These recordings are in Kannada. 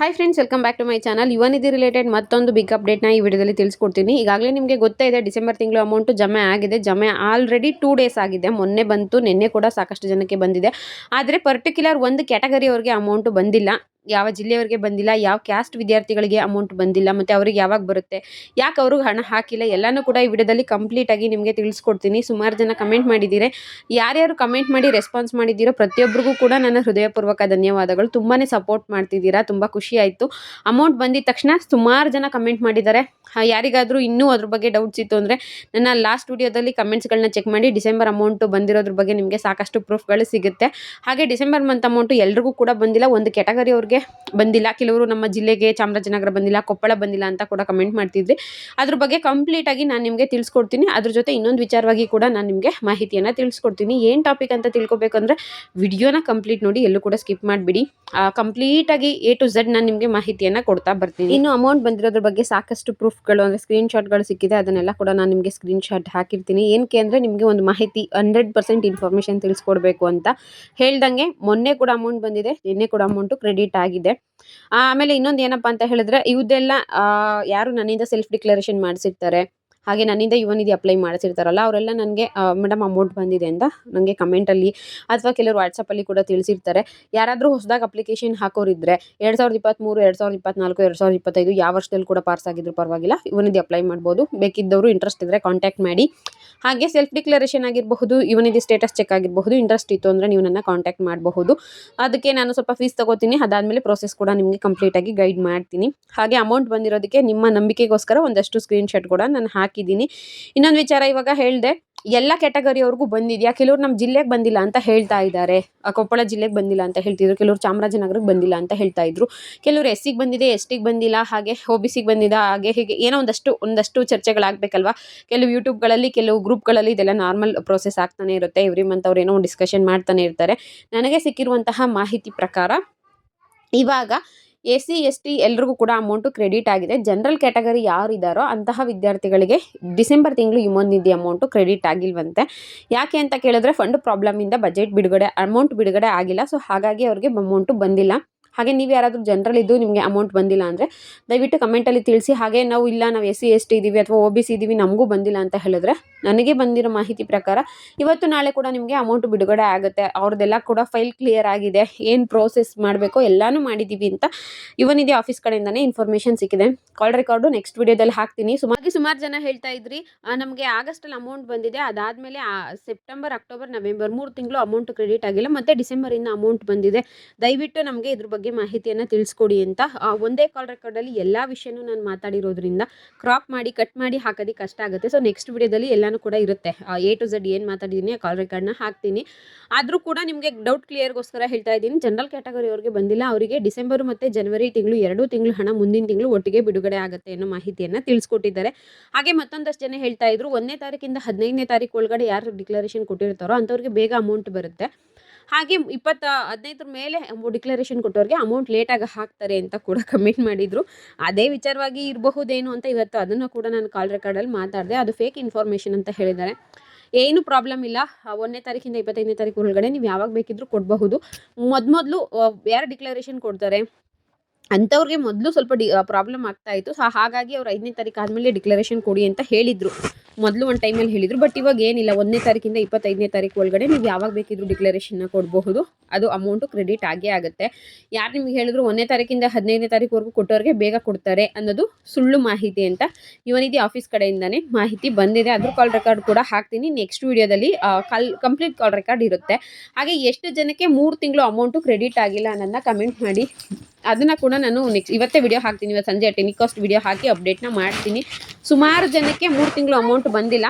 Hi friends, welcome back to my channel. Yuvanidhi related ಮತ್ತೊಂದು ಬಿಗ್ ಅಪ್ಡೇಟ್ನ ಈ ವಿಡಿಯೋದಲ್ಲಿ ತಿಳಿಸ್ಕೊಡ್ತೀನಿ. ಈಗಾಗಲೇ ನಿಮಗೆ ಗೊತ್ತೇ ಇದೆ, ಡಿಸೆಂಬರ್ ತಿಂಗಳು ಅಮೌಂಟು ಜಮೆ ಆಗಿದೆ. ಜಮೆ ಆಲ್ರೆಡಿ 2 ಡೇಸ್ ಆಗಿದೆ. ಮೊನ್ನೆ ಬಂತು, ನಿನ್ನೆ ಕೂಡ ಸಾಕಷ್ಟು ಜನಕ್ಕೆ ಬಂದಿದೆ. ಆದರೆ ಪರ್ಟಿಕ್ಯುಲರ್ ಒಂದು ಕ್ಯಾಟಗರಿ ಅವರಿಗೆ ಅಮೌಂಟು ಬಂದಿಲ್ಲ. ಯಾವ ಜಿಲ್ಲೆಯವರಿಗೆ ಬಂದಿಲ್ಲ, ಯಾವ ಕ್ಯಾಸ್ಟ್ ವಿದ್ಯಾರ್ಥಿಗಳಿಗೆ ಅಮೌಂಟ್ ಬಂದಿಲ್ಲ, ಮತ್ತು ಅವ್ರಿಗೆ ಯಾವಾಗ ಬರುತ್ತೆ, ಯಾಕೆ ಅವ್ರಿಗೆ ಹಣ ಹಾಕಿಲ್ಲ, ಎಲ್ಲನೂ ಕೂಡ ಈ ವಿಡಿಯೋದಲ್ಲಿ ಕಂಪ್ಲೀಟಾಗಿ ನಿಮಗೆ ತಿಳಿಸ್ಕೊಡ್ತೀನಿ. ಸುಮಾರು ಜನ ಕಮೆಂಟ್ ಮಾಡಿದ್ದೀರಿ. ಯಾರ್ಯಾರು ಕಮೆಂಟ್ ಮಾಡಿ ರೆಸ್ಪಾನ್ಸ್ ಮಾಡಿದ್ದೀರೋ ಪ್ರತಿಯೊಬ್ಬರಿಗೂ ಕೂಡ ನನ್ನ ಹೃದಯಪೂರ್ವಕ ಧನ್ಯವಾದಗಳು. ತುಂಬಾ ಸಪೋರ್ಟ್ ಮಾಡ್ತಿದ್ದೀರಾ, ತುಂಬ ಖುಷಿ ಆಯಿತು. ಅಮೌಂಟ್ ಬಂದಿದ ತಕ್ಷಣ ಸುಮಾರು ಜನ ಕಮೆಂಟ್ ಮಾಡಿದ್ದಾರೆ. ಯಾರಿಗಾದರೂ ಇನ್ನೂ ಅದ್ರ ಬಗ್ಗೆ ಡೌಟ್ಸ್ ಇತ್ತು ಅಂದರೆ ನನ್ನ ಲಾಸ್ಟ್ ವಿಡಿಯೋದಲ್ಲಿ ಕಮೆಂಟ್ಸ್ಗಳನ್ನ ಚೆಕ್ ಮಾಡಿ. ಡಿಸೆಂಬರ್ ಅಮೌಂಟು ಬಂದಿರೋದ್ರ ಬಗ್ಗೆ ನಿಮಗೆ ಸಾಕಷ್ಟು ಪ್ರೂಫ್ಗಳು ಸಿಗುತ್ತೆ. ಹಾಗೆ ಡಿಸೆಂಬರ್ ಮಂತ್ ಅಮೌಂಟು ಎಲ್ರಿಗೂ ಕೂಡ ಬಂದಿಲ್ಲ. ಒಂದು ಕ್ಯಾಟಗರಿ ಅವ್ರಿಗೆ ಬಂದಿಲ್ಲ. ಕೆಲವರು ನಮ್ಮ ಜಿಲ್ಲೆಗೆ ಚಾಮರಾಜನಗರ ಬಂದಿಲ್ಲ, ಕೊಪ್ಪಳ ಬಂದಿಲ್ಲ ಅಂತ ಕೂಡ ಕಮೆಂಟ್ ಮಾಡ್ತಿದ್ರಿ. ಅದ್ರ ಬಗ್ಗೆ ಕಂಪ್ಲೀಟಾಗಿ ನಾನು ನಿಮಗೆ ತಿಳಿಸ್ಕೊಡ್ತೀನಿ. ಅದ್ರ ಜೊತೆ ಇನ್ನೊಂದು ವಿಚಾರವಾಗಿ ಕೂಡ ನಾನು ನಿಮಗೆ ಮಾಹಿತಿಯನ್ನು ತಿಳಿಸ್ಕೊಡ್ತೀನಿ. ಏನು ಟಾಪಿಕ್ ಅಂತ ತಿಳ್ಕೊಬೇಕಂದ್ರೆ ವಿಡಿಯೋನ ಕಂಪ್ಲೀಟ್ ನೋಡಿ, ಎಲ್ಲೂ ಕೂಡ ಸ್ಕಿಪ್ ಮಾಡಿಬಿಡಿ. ಕಂಪ್ಲೀಟಾಗಿ A to Z ನಾನು ನಿಮಗೆ ಮಾಹಿತಿಯನ್ನು ಕೊಡ್ತಾ ಬರ್ತೀನಿ. ಇನ್ನು ಅಮೌಂಟ್ ಬಂದಿರೋದ್ರ ಬಗ್ಗೆ ಸಾಕಷ್ಟು ಪ್ರೂಫ್ಗಳು ಅಂದರೆ ಸ್ಕ್ರೀನ್ಶಾಟ್ಗಳು ಸಿಕ್ಕಿದೆ. ಅದನ್ನೆಲ್ಲ ಕೂಡ ನಾನು ನಿಮಗೆ ಸ್ಕ್ರೀನ್ಶಾಟ್ ಹಾಕಿರ್ತೀನಿ. ಏನಕ್ಕೆ ಅಂದರೆ ನಿಮಗೆ ಒಂದು ಮಾಹಿತಿ 100% ಇನ್ಫಾರ್ಮೇಷನ್ ತಿಳಿಸ್ಕೊಡ್ಬೇಕು ಅಂತ ಹೇಳ್ದಂಗೆ. ಮೊನ್ನೆ ಕೂಡ ಅಮೌಂಟ್ ಬಂದಿದೆ, ನಿನ್ನೆ ಕೂಡ ಅಮೌಂಟು ಕ್ರೆಡಿಟ್ ಆಗಿದೆ. ಆಮೇಲೆ ಇನ್ನೊಂದು ಏನಪ್ಪ ಅಂತ ಹೇಳಿದ್ರೆ, ಇದೆಲ್ಲ ಯಾರು ನನ್ನಿಂದ ಸೆಲ್ಫ್ ಡಿಕ್ಲರೇಷನ್ ಮಾಡಿಸಿರ್ತಾರೆ, ಹಾಗೆ ನನ್ನಿಂದ ಯುವನಿಧಿ ಅಪ್ಲೈ ಮಾಡಿಸಿರ್ತಾರಲ್ಲ, ಅವರೆಲ್ಲ ನನಗೆ ಮೇಡಮ್ ಅಮೌಂಟ್ ಬಂದಿದೆ ಅಂತ ನನಗೆ ಕಮೆಂಟಲ್ಲಿ ಅಥವಾ ಕೆಲವರು ವಾಟ್ಸಪ್ಪಲ್ಲಿ ಕೂಡ ತಿಳಿಸಿರ್ತಾರೆ. ಯಾರಾದರೂ ಹೊಸದಾಗಿ ಅಪ್ಲಿಕೇಶನ್ ಹಾಕೋರಿದ್ರೆ 2023, 2024, 2025 ಯಾವ ವರ್ಷದಲ್ಲಿ ಕೂಡ ಪಾಸ್ ಆಗಿದ್ರು ಪರವಾಗಿಲ್ಲ, ಯುವನಿಧಿ ಅಪ್ಲೈ ಮಾಡ್ಬೋದು. ಬೇಕಿದ್ದವರು ಇಂಟ್ರೆಸ್ಟ್ ಇದ್ದರೆ ಕಾಂಟ್ಯಾಕ್ಟ್ ಮಾಡಿ. ಹಾಗೆ ಸೆಲ್ಫ್ ಡಿಕ್ಲರೇಷನ್ ಆಗಿರಬಹುದು, ಯುವನಿಧಿ ಸ್ಟೇಟಸ್ ಚೆಕ್ ಆಗಿರಬಹುದು. ಇಂಟ್ರೆಸ್ಟ್ ಇತ್ತು ಅಂದರೆ ನೀವು ನನ್ನ ಕಾಂಟ್ಯಾಕ್ಟ್ ಮಾಡಬಹುದು. ಅದಕ್ಕೆ ನಾನು ಸ್ವಲ್ಪ ಫೀಸ್ ತಗೋತೀನಿ. ಅದಾದಮೇಲೆ ಪ್ರೋಸೆಸ್ ಕೂಡ ನಿಮಗೆ ಕಂಪ್ಲೀಟಾಗಿ ಗೈಡ್ ಮಾಡ್ತೀನಿ. ಹಾಗೆ ಅಮೌಂಟ್ ಬಂದಿರೋದಕ್ಕೆ ನಿಮ್ಮ ನಂಬಿಕೆಗೋಸ್ಕರ ಒಂದಷ್ಟು ಸ್ಕ್ರೀನ್ಶಾಟ್ ಕೂಡ ನಾನು ಹಾಕಿದ್ದೀನಿ. ಇನ್ನೊಂದು ವಿಚಾರ ಇವಾಗ ಹೇಳಿದೆ, ಎಲ್ಲ ಕ್ಯಾಟಗರಿಯವ್ರಿಗೂ ಬಂದಿದೆಯಾ, ಕೆಲವರು ನಮ್ಮ ಜಿಲ್ಲೆಗೆ ಬಂದಿಲ್ಲ ಅಂತ ಹೇಳ್ತಾ ಇದ್ದಾರೆ. ಕೊಪ್ಪಳ ಜಿಲ್ಲೆಗೆ ಬಂದಿಲ್ಲ ಅಂತ ಹೇಳ್ತಿದ್ರು, ಕೆಲವರು ಚಾಮರಾಜನಗರಕ್ಕೆ ಬಂದಿಲ್ಲ ಅಂತ ಹೇಳ್ತಾ ಇದ್ರು, ಕೆಲವರು SCಗೆ ಬಂದಿದೆ, STಗೆ ಬಂದಿಲ್ಲ, ಹಾಗೆ OBCಗೆ ಬಂದಿದೆ, ಹಾಗೆ ಹೀಗೆ ಏನೋ ಒಂದಷ್ಟು ಚರ್ಚೆಗಳಾಗಬೇಕಲ್ವಾ. ಕೆಲವು ಯೂಟ್ಯೂಬ್ಗಳಲ್ಲಿ, ಕೆಲವು ಗ್ರೂಪ್ಗಳಲ್ಲಿ ಇದೆಲ್ಲ ನಾರ್ಮಲ್ ಪ್ರೋಸೆಸ್ ಆಗ್ತಾನೆ ಇರುತ್ತೆ. ಎವ್ರಿ ಮಂತ್ ಅವ್ರು ಏನೋ ಡಿಸ್ಕಷನ್ ಮಾಡ್ತಾನೆ ಇರ್ತಾರೆ. ನನಗೆ ಸಿಕ್ಕಿರುವಂತಹ ಮಾಹಿತಿ ಪ್ರಕಾರ ಇವಾಗ SC ST ಎಲ್ರಿಗೂ ಕೂಡ ಅಮೌಂಟು ಕ್ರೆಡಿಟ್ ಆಗಿದೆ. ಜನರಲ್ ಕ್ಯಾಟಗರಿ ಯಾರು ಇದ್ದಾರೋ ಅಂತಹ ವಿದ್ಯಾರ್ಥಿಗಳಿಗೆ ಡಿಸೆಂಬರ್ ತಿಂಗಳು ಯುವನಿಧಿ ಅಮೌಂಟು ಕ್ರೆಡಿಟ್ ಆಗಿಲ್ವಂತೆ. ಯಾಕೆ ಅಂತ ಕೇಳಿದ್ರೆ, ಫಂಡ್ ಪ್ರಾಬ್ಲಮಿಂದ ಬಜೆಟ್ ಬಿಡುಗಡೆ ಅಮೌಂಟ್ ಬಿಡುಗಡೆ ಆಗಿಲ್ಲ. ಸೊ ಹಾಗಾಗಿ ಅವ್ರಿಗೆ ಅಮೌಂಟು ಬಂದಿಲ್ಲ. ಹಾಗೆ ನೀವು ಯಾರಾದರೂ ಜನರಲ್ ಇದ್ದು ನಿಮಗೆ ಅಮೌಂಟ್ ಬಂದಿಲ್ಲ ಅಂದರೆ ದಯವಿಟ್ಟು ಕಮೆಂಟಲ್ಲಿ ತಿಳಿಸಿ. ಹಾಗೆ ನಾವು SC ST ಇದ್ದೀವಿ ಅಥವಾ OBC ಇದ್ದೀವಿ, ನಮಗೂ ಬಂದಿಲ್ಲ ಅಂತ ಹೇಳಿದ್ರೆ, ನನಗೆ ಬಂದಿರೋ ಮಾಹಿತಿ ಪ್ರಕಾರ ಇವತ್ತು ನಾಳೆ ಕೂಡ ನಿಮಗೆ ಅಮೌಂಟ್ ಬಿಡುಗಡೆ ಆಗುತ್ತೆ. ಅವ್ರದ್ದೆಲ್ಲ ಕೂಡ ಫೈಲ್ ಕ್ಲಿಯರ್ ಆಗಿದೆ. ಏನು ಪ್ರೋಸೆಸ್ ಮಾಡಬೇಕೋ ಎಲ್ಲನೂ ಮಾಡಿದ್ದೀವಿ ಅಂತ ಯುವನಿಧಿ ಆಫೀಸ್ ಕಡೆಯಿಂದನೇ ಇನ್ಫಾರ್ಮೇಷನ್ ಸಿಕ್ಕಿದೆ. ಕಾಲ್ ರೆಕಾರ್ಡು ನೆಕ್ಸ್ಟ್ ವಿಡಿಯೋದಲ್ಲಿ ಹಾಕ್ತೀನಿ. ಸುಮಾರು ಜನ ಹೇಳ್ತಾ ಇದ್ರಿ, ನಮಗೆ ಆಗಸ್ಟಲ್ಲಿ ಅಮೌಂಟ್ ಬಂದಿದೆ, ಅದಾದಮೇಲೆ ಸೆಪ್ಟೆಂಬರ್, ಅಕ್ಟೋಬರ್, ನವೆಂಬರ್ 3 ತಿಂಗಳು ಅಮೌಂಟ್ ಕ್ರೆಡಿಟ್ ಆಗಿಲ್ಲ, ಮತ್ತು ಡಿಸೆಂಬರಿಂದ ಅಮೌಂಟ್ ಬಂದಿದೆ. ದಯವಿಟ್ಟು ನಮಗೆ ಇದ್ರ ಬಗ್ಗೆ ಮಾಹಿತಿಯನ್ನು ತಿಳಿಸ್ಕೊಡಿ ಅಂತ. ಒಂದೇ ಕಾಲ್ ರೆಕಾರ್ಡಲ್ಲಿ ಎಲ್ಲ ವಿಷಯನೂ ನಾನು ಮಾತಾಡಿರೋದ್ರಿಂದ ಕ್ರಾಪ್ ಮಾಡಿ ಕಟ್ ಮಾಡಿ ಹಾಕೋದಕ್ಕೆ ಕಷ್ಟ ಆಗುತ್ತೆ. ಸೊ ನೆಕ್ಸ್ಟ್ ವಿಡಿಯೋದಲ್ಲಿ ಎಲ್ಲನೂ ಕೂಡ ಇರುತ್ತೆ. A to Z ಏನು ಮಾತಾಡಿದ್ದೀನಿ ಆ ಕಾಲ್ ರೆಕಾರ್ಡ್ನ ಹಾಕ್ತೀನಿ. ಆದರೂ ಕೂಡ ನಿಮಗೆ ಡೌಟ್ ಕ್ಲಿಯರ್ಗೋಸ್ಕರ ಹೇಳ್ತಾ ಇದ್ದೀನಿ. ಜನರಲ್ ಕ್ಯಾಟಗರಿ ಅವ್ರಿಗೆ ಬಂದಿಲ್ಲ, ಅವರಿಗೆ ಡಿಸೆಂಬರ್ ಮತ್ತು ಜನವರಿ ತಿಂಗಳು 2 ತಿಂಗಳು ಹಣ ಮುಂದಿನ ತಿಂಗಳು ಒಟ್ಟಿಗೆ ಬಿಡುಗಡೆ ಆಗುತ್ತೆ ಅನ್ನೋ ಮಾಹಿತಿಯನ್ನು ತಿಳಿಸ್ಕೊಟ್ಟಿದ್ದಾರೆ. ಹಾಗೆ ಮತ್ತೊಂದಷ್ಟು ಜನ ಹೇಳ್ತಾ ಇದ್ರು, 1ನೇ ತಾರೀಕಿಂದ 15ನೇ ತಾರೀಕು ಒಳಗಡೆ ಯಾರು ಡಿಕ್ಲರೇಷನ್ ಕೊಟ್ಟಿರ್ತಾರೋ ಅಂಥವ್ರಿಗೆ ಬೇಗ ಅಮೌಂಟ್ ಬರುತ್ತೆ. ಹಾಗೆ 15ರ ಮೇಲೆ ಡಿಕ್ಲರೇಷನ್ ಕೊಟ್ಟವ್ರಿಗೆ ಅಮೌಂಟ್ ಲೇಟಾಗಿ ಹಾಕ್ತಾರೆ ಅಂತ ಕೂಡ ಕಮೆಂಟ್ ಮಾಡಿದರು. ಅದೇ ವಿಚಾರವಾಗಿ ಇರಬಹುದೇನು ಅಂತ ಇವತ್ತು ಅದನ್ನು ಕೂಡ ನಾನು ಕಾಲ್ ರೆಕಾರ್ಡಲ್ಲಿ ಮಾತಾಡಿದೆ. ಅದು ಫೇಕ್ ಇನ್ಫಾರ್ಮೇಷನ್ ಅಂತ ಹೇಳಿದ್ದಾರೆ. ಏನು ಪ್ರಾಬ್ಲಮ್ ಇಲ್ಲ. 1ನೇ ತಾರೀಕಿಂದ 25ನೇ ತಾರೀಕು ಒಳಗಡೆ ನೀವು ಯಾವಾಗ ಬೇಕಿದ್ರೂ ಕೊಡಬಹುದು. ಮೊದಲು ಯಾರು ಡಿಕ್ಲರೇಷನ್ ಕೊಡ್ತಾರೆ ಅಂಥವ್ರಿಗೆ ಮೊದಲು ಸ್ವಲ್ಪ ಪ್ರಾಬ್ಲಮ್ ಆಗ್ತಾಯಿತ್ತು. ಸೊ ಹಾಗಾಗಿ ಅವ್ರು 5ನೇ ತಾರೀಕು ಆದಮೇಲೆ ಡಿಕ್ಲರೇಷನ್ ಕೊಡಿ ಅಂತ ಹೇಳಿದರು. ಮೊದಲು ಒಂದು ಟೈಮಲ್ಲಿ ಹೇಳಿದರು. ಬಟ್ ಇವಾಗ ಏನಿಲ್ಲ, 1ನೇ ತಾರೀಕಿಂದ 25ನೇ ತಾರೀಕು ಒಳಗಡೆ ನೀವು ಯಾವಾಗ ಬೇಕಿದ್ರೂ ಡಿಕ್ಲರೇಷನ್ನ ಕೊಡಬಹುದು. ಅದು ಅಮೌಂಟು ಕ್ರೆಡಿಟ್ ಆಗೇ ಆಗುತ್ತೆ. ಯಾರು ನಿಮ್ಗೆ ಹೇಳಿದ್ರು 1ನೇ ತಾರೀಕಿಂದ 15ನೇ ತಾರೀಕುವರೆಗೂ ಕೊಟ್ಟವ್ರಿಗೆ ಬೇಗ ಕೊಡ್ತಾರೆ ಅನ್ನೋದು ಸುಳ್ಳು ಮಾಹಿತಿ ಅಂತ ಯುವನಿಧಿ ಆಫೀಸ್ ಕಡೆಯಿಂದನೇ ಮಾಹಿತಿ ಬಂದಿದೆ. ಅದ್ರ ಕಾಲ್ ರೆಕಾರ್ಡ್ ಕೂಡ ಹಾಕ್ತೀನಿ. ನೆಕ್ಸ್ಟ್ ವಿಡಿಯೋದಲ್ಲಿ ಕಂಪ್ಲೀಟ್ ಕಾಲ್ ರೆಕಾರ್ಡ್ ಇರುತ್ತೆ. ಹಾಗೆ ಎಷ್ಟು ಜನಕ್ಕೆ 3 ತಿಂಗಳು ಅಮೌಂಟು ಕ್ರೆಡಿಟ್ ಆಗಿಲ್ಲ ಅನ್ನೋದನ್ನ ಕಮೆಂಟ್ ಮಾಡಿ. ಅದನ್ನು ಕೂಡ ನಾನು ಇವತ್ತೇ ವಿಡಿಯೋ ಹಾಕ್ತೀನಿ. ಇವತ್ತು ಸಂಜೆ ಟೆಲಿಕಾಸ್ಟ್ ವಿಡಿಯೋ ಹಾಕಿ ಅಪ್ಡೇಟ್ನ ಮಾಡ್ತೀನಿ. ಸುಮಾರು ಜನಕ್ಕೆ 3 ತಿಂಗಳು ಅಮೌಂಟ್ ಬಂದಿಲ್ಲ.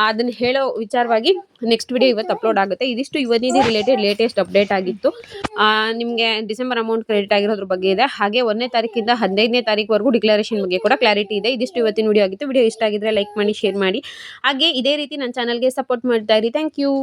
ಅದನ್ನು ಹೇಳೋ ವಿಚಾರವಾಗಿ ನೆಕ್ಸ್ಟ್ ವಿಡಿಯೋ ಇವತ್ತು ಅಪ್ಲೋಡ್ ಆಗುತ್ತೆ. ಇದಿಷ್ಟು ಯುವನಿಧಿ ರಿಲೇಟೆಡ್ ಲೇಟೆಸ್ಟ್ ಅಪ್ಡೇಟ್ ಆಗಿತ್ತು. ನಿಮಗೆ ಡಿಸೆಂಬರ್ ಅಮೌಂಟ್ ಕ್ರೆಡಿಟ್ ಆಗಿರೋದ್ರ ಬಗ್ಗೆ ಇದೆ. ಹಾಗೆ 1ನೇ ತಾರೀಕಿಂದ 15ನೇ ತಾರೀಕುವರೆಗೂ ಡಿಕ್ಲರೇಷನ್ ಬಗ್ಗೆ ಕೂಡ ಕ್ಲಾರಿಟಿ ಇದೆ. ಇದಿಷ್ಟು ಇವತ್ತಿನ ವಿಡಿಯೋ ಆಗಿತ್ತು. ವಿಡಿಯೋ ಇಷ್ಟ ಆಗಿದ್ರೆ ಲೈಕ್ ಮಾಡಿ, ಶೇರ್ ಮಾಡಿ. ಹಾಗೆ ಇದೇ ರೀತಿ ನನ್ನ ಚಾನಲ್ಗೆ ಸಪೋರ್ಟ್ ಮಾಡ್ತಾ ಇರಿ. Thank you.